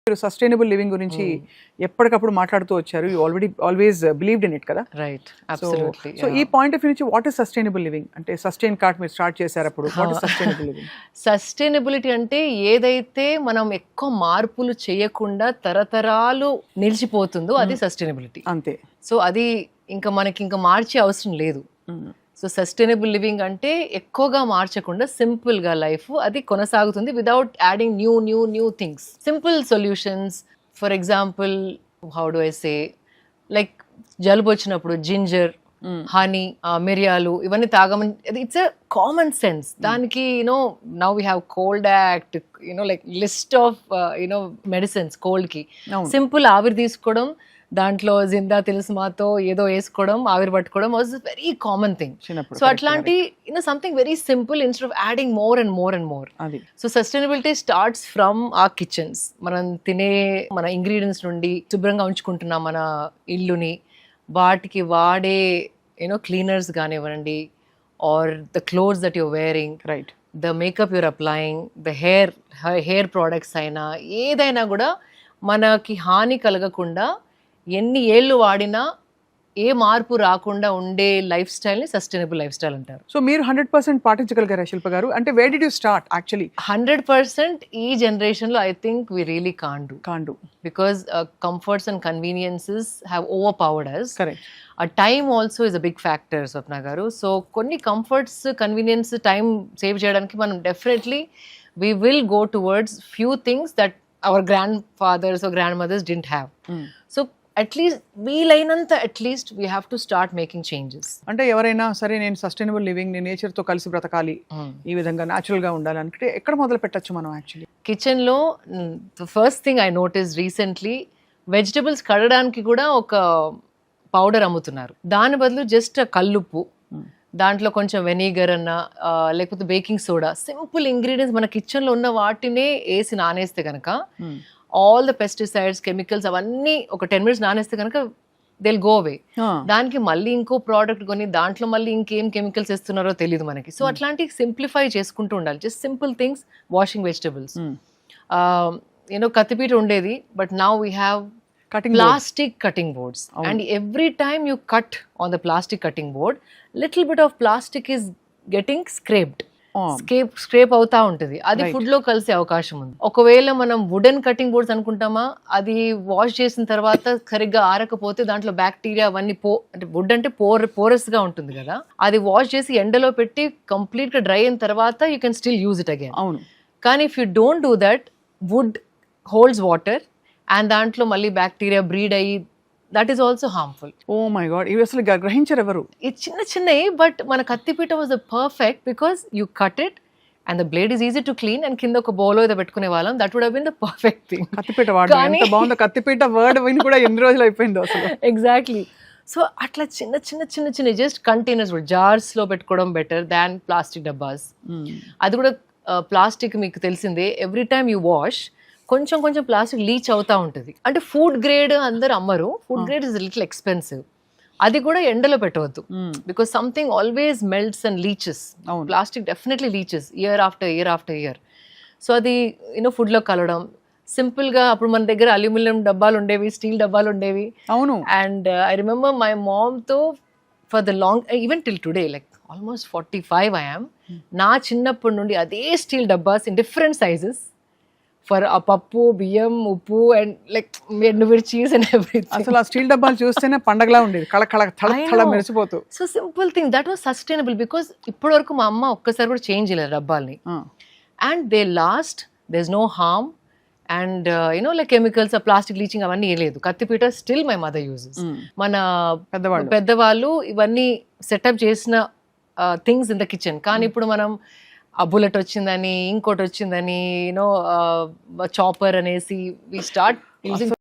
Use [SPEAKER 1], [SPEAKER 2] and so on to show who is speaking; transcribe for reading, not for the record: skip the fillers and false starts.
[SPEAKER 1] మీరు sustainable living గురించి ఎప్పటికప్పుడు మాట్లాడుతూ వచ్చారు. You always believed in it కదా.
[SPEAKER 2] Right, absolutely.
[SPEAKER 1] సో ఈ పాయింట్ ఆఫ్ వ్యూ నుంచి వాట్ ఇస్ సస్టైనబుల్ లివింగ్ అంటే సస్టైన్ కార్ట్ మీరు స్టార్ట్ చేశారు అప్పుడు what is sustainable living?
[SPEAKER 2] Sustainability అంటే ఏదైతే మనం ఎక్కువ మార్పులు చేయకుండా తరతరాలు నిలిచిపోతుందో అది సస్టైనబిలిటీ.
[SPEAKER 1] అంతే.
[SPEAKER 2] సో అది ఇంకా మనకి ఇంకా మార్చే అవసరం లేదు. సో సస్టైనబుల్ లివింగ్ అంటే ఎక్కువగా మార్చకుండా సింపుల్ గా లైఫ్ అది కొనసాగుతుంది without adding new things. Simple solutions. For example, how do I say, like జలుబు వచ్చినప్పుడు జింజర్, హనీ, మిరియాలు ఇవన్నీ తాగమని, ఇట్స్ అ కామన్ సెన్స్. దానికి now we have cold act, like list of medicines cold కి. సింపుల్ ఆవిరి తీసుకోవడం, దాంట్లో జిందా తెలుసుమాతో ఏదో వేసుకోవడం, ఆవిరి పట్టుకోవడం was very common thing. So అట్లాంటి something very simple instead of adding more and more. So sustainability starts from ఆ కిచెన్స్. మనం తినే మన ఇంగ్రీడియంట్స్ నుండి శుభ్రంగా ఉంచుకుంటున్నాం మన ఇల్లుని, వాటికి వాడే క్లీనర్స్ కానివ్వండి, or the clothes that you're wearing,
[SPEAKER 1] right,
[SPEAKER 2] the makeup you're applying, the hair products అయినా ఏదైనా కూడా మనకి హాని కలగకుండా ఎన్ని ఏళ్ళు వాడినా ఏ మార్పు రాకుండా ఉండే లైఫ్ స్టైల్ ని సస్టైనబుల్ లైఫ్ స్టైల్ అంటారు.
[SPEAKER 1] సో మీరు 100% పాటించగలిగారా శిల్ప గారు? అంటే where did you start actually?
[SPEAKER 2] 100% ఈ జనరేషన్ లో I think we really can't do because comforts and conveniences have overpowered us.
[SPEAKER 1] Correct.
[SPEAKER 2] ఆ time also is a big factor Swapna గారు. So కొన్ని కంఫర్ట్స్, కన్వీనియన్స్, టైం సేవ్ చేయడానికి మనం definitely we will go towards few things that our grandfathers or grandmothers didn't have. So at least వీలైనంత at least we have to start making changes.
[SPEAKER 1] అంటే ఎవరైనా సరే నేను sustainable living, నేను నేచర్ తో కలిసి బ్రతకాలి, ఈ విధంగా న్యాచురల్ గా ఉండాలి అనుకుంటే ఎక్కడ మొదలు పెట్టచ్చు మనం? యాక్చువల్లీ
[SPEAKER 2] కిచెన్ లో first thing I notice recently, vegetables కడగడానికి కూడా ఒక పౌడర్ అమ్ముతున్నారు. దాని బదులు జస్ట్ కల్లుప్పు, దాంట్లో కొంచెం వెనిగర్ అన్న లేకపోతే బేకింగ్ సోడా, సింపుల్ ఇంగ్రీడియంట్స్ మన కిచెన్ లో ఉన్న వాటినే వేసి నానేస్తే కనుక ఆల్ ద పెస్టిసైడ్స్, కెమికల్స్ అవన్నీ ఒక 10 minutes నానేస్తే కనుక దే విల్ గో అవే. దానికి మళ్ళీ ఇంకో ప్రోడక్ట్ కొని దాంట్లో మళ్ళీ ఇంకేం కెమికల్స్ వేస్తున్నారో తెలియదు మనకి. సో అట్లాంటి సింప్లిఫై చేసుకుంటూ ఉండాలి. Just simple things, washing vegetables. కత్తిపీట ఉండేది, but now we have plastic cutting boards. And every time you cut on the plastic cutting board, little bit of plastic is getting scraped. స్క్రేప్ అవుతా ఉంటుంది. అది food లో కలిసే అవకాశం ఉంది. ఒకవేళ మనం వుడెన్ కటింగ్ బోర్డ్స్ అనుకుంటామా, అది వాష్ చేసిన తర్వాత సరిగ్గా ఆరకపోతే దాంట్లో బ్యాక్టీరియా అవన్నీ అంటే వుడ్ అంటే పోరస్ గా ఉంటుంది కదా, అది వాష్ చేసి ఎండలో పెట్టి కంప్లీట్ గా డ్రై అయిన తర్వాత you can still use it again.
[SPEAKER 1] అవును.
[SPEAKER 2] కానీ if you don't do that, wood holds water and దాంట్లో మళ్ళీ బ్యాక్టీరియా బ్రీడ్ అయ్యి that is also harmful.
[SPEAKER 1] Oh my god, ఇవి అసలు గ్రహించరు ఎవరు.
[SPEAKER 2] ఇది చిన్నవి, బట్ మన కత్తిపీట was the perfect because you cut it and the blade is easy to clean and కింద ఒక బౌల్ ఏదో పెట్టుకునే వాళ్ళం. That would have been the perfect thing.
[SPEAKER 1] కత్తిపీట వాడడం ఎంత బాగుందో. కత్తిపీట వర్డ్ విని కూడా ఎన్ని రోజులు అయిపోయిందో అసలు.
[SPEAKER 2] ఎగ్జాక్ట్లీ. సో అట్లా చిన్న జస్ట్ కంటైనర్స్, జార్స్ లో పెట్టుకోవడం బెటర్ దాన్ ప్లాస్టిక్ డబ్బాస్. అది కూడా ప్లాస్టిక్ మీకు తెలిసిందే, ఎవ్రీ టైమ్ యూ వాష్ కొంచెం ప్లాస్టిక్ లీచ్ అవుతా ఉంటుంది. అంటే ఫుడ్ గ్రేడ్ అందరు అమ్మరు, food grade is little expensive. అది కూడా ఎండలో పెట్టవద్దు because something always melts and leaches. Plastic definitely leaches year after year. So అది ఫుడ్ లో కలవడం. సింపుల్ గా అప్పుడు మన దగ్గర అల్యూమినియం డబ్బాలు ఉండేవి, స్టీల్ డబ్బాలు ఉండేవి.
[SPEAKER 1] అవును.
[SPEAKER 2] And I remember my mom తో for the long, even till today, like almost 45 I am, నా చిన్నప్పటి నుండి అదే స్టీల్ డబ్బాస్ ఇన్ డిఫరెంట్ సైజెస్ ఫర్ ఆ పప్పు, బియ్యం, ఉప్పు అండ్ లైక్ ఎండుమిర్చీస్ అండ్ ఎవ్రీథింగ్.
[SPEAKER 1] అసలు ఆ స్టీల్ డబ్బాలు చూస్తేనే పండగలా ఉండేది, కళ మెరిసిపోతూ.
[SPEAKER 2] So simple thing that was sustainable because ఇప్పటి వరకు మా అమ్మ ఒక్కసారి కూడా చేంజ్ చేయలేదు డబ్బాల్ని. And they last, there is no harm and like chemicals, plastic leaching అవన్నీ లేదు. కత్తిపీట స్టిల్ మై మదర్ యూజెస్. మన పెద్దవాళ్ళు ఇవన్నీ సెటప్ చేసిన థింగ్స్ ఇన్ ద కిచెన్. కానీ ఇప్పుడు మనం ఆ బుల్లెట్ వచ్చిందని, ఇంకోటి వచ్చిందని, చాపర్ అనేసి వి స్టార్ట్ యూజింగ్